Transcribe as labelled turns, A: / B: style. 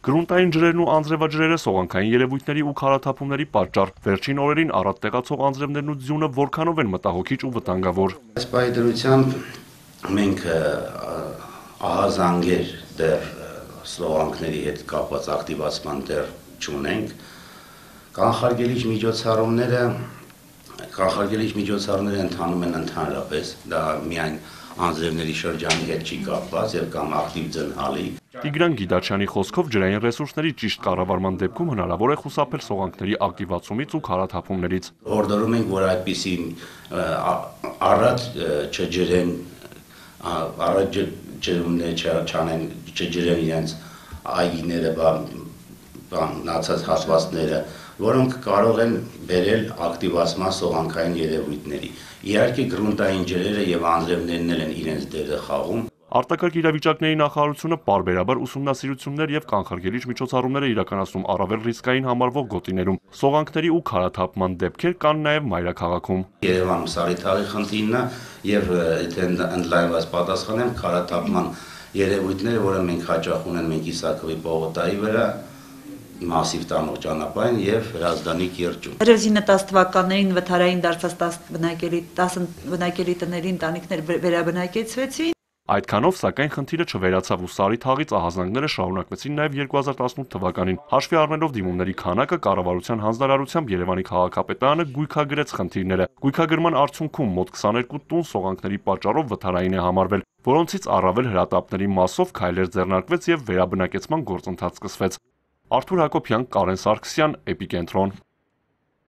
A: Գրունտային ջրերն ու անձրևաջրերը սողանքային երևույթների ու քարաթափումների պատճառ։ Վերջին օրերին առատ տեղացող անձրևներն ու ձյունը որքանով են մտահոգիչ ու վտանգավոր։
B: Այս պայդրությամբ մենք ահազանգեր դեռ սողանքների հետ կապված ակտիվացման դեռ չունենք։ Կանխարգելիչ միջոցառումները ընթանում են ընդհանրապես, դա միայն անձրևների շրջանի հետ չի կապված եւ կամ ակտիվ ձնհալի։
A: Տիգրան Գիդաչյանի խոսքով ջրային ռեսուրսների ճիշտ կառավարման դեպքում հնարավոր է խուսափել սողանքների ակտիվացումից ու քարաթափումներից։
B: Հորդորում ենք, որ այդպիսի առատ չջրեն, չջրեն իրենց այգիները, նացած հատվածները, որոնք կարող են բերել ակտիվացման սողանքային երևույթների։ Իհարկե գրունտային ջրերը եւ անձրևներն են իրենց դերը խաղում։
A: Արտակարգ իրավիճակների նախարարությունը պարբերաբար ուսումնասիրություններ եւ կանխարգելիչ միջոցառումներ է իրականացնում առավել ռիսկային համարվող գոտիներում։ Սողանքների ու քարաթափման դեպքեր կան նաեւ մայրաքաղաքում։
B: Երևանում Սարիթաղի խնդիրն է եւ եթե ընդլայնված պատասխանեմ, քարաթափման երևույթները, որը մենք հաճախ ունենք մենք Իսակովի պողոտայի վրա, Մասիվ տանող ճանապարհին եւ Հրազդանի կիրճում։
C: 2010 թվականներին վթարային դարձած 10 բնակելի տների ընտանիքներ վերաբնակեցվեցին։
A: Այդքանով, սակայն, խնդիրը չվերացավ ու Սարիթաղից ահազանգները շարունակվեցին նաև 2018 թվականին։ Հաշվի առնելով դիմումների քանակը, կառավարության հանձնարարությամբ Երևանի քաղաքապետարանը գույքագրեց խնդիրները։ Գույքագրման արդյունքում մոտ 22 տուն սողանքների պատճառով վթարային է համարվել, որոնցից առավել հրատապների մասով քայլեր ձեռնարկվեց եւ վերաբնակեցման գործընթաց սկսվեց։ Արթուր Հակոբյան, Կարեն Սարգսյան, Էպիկենտրոն։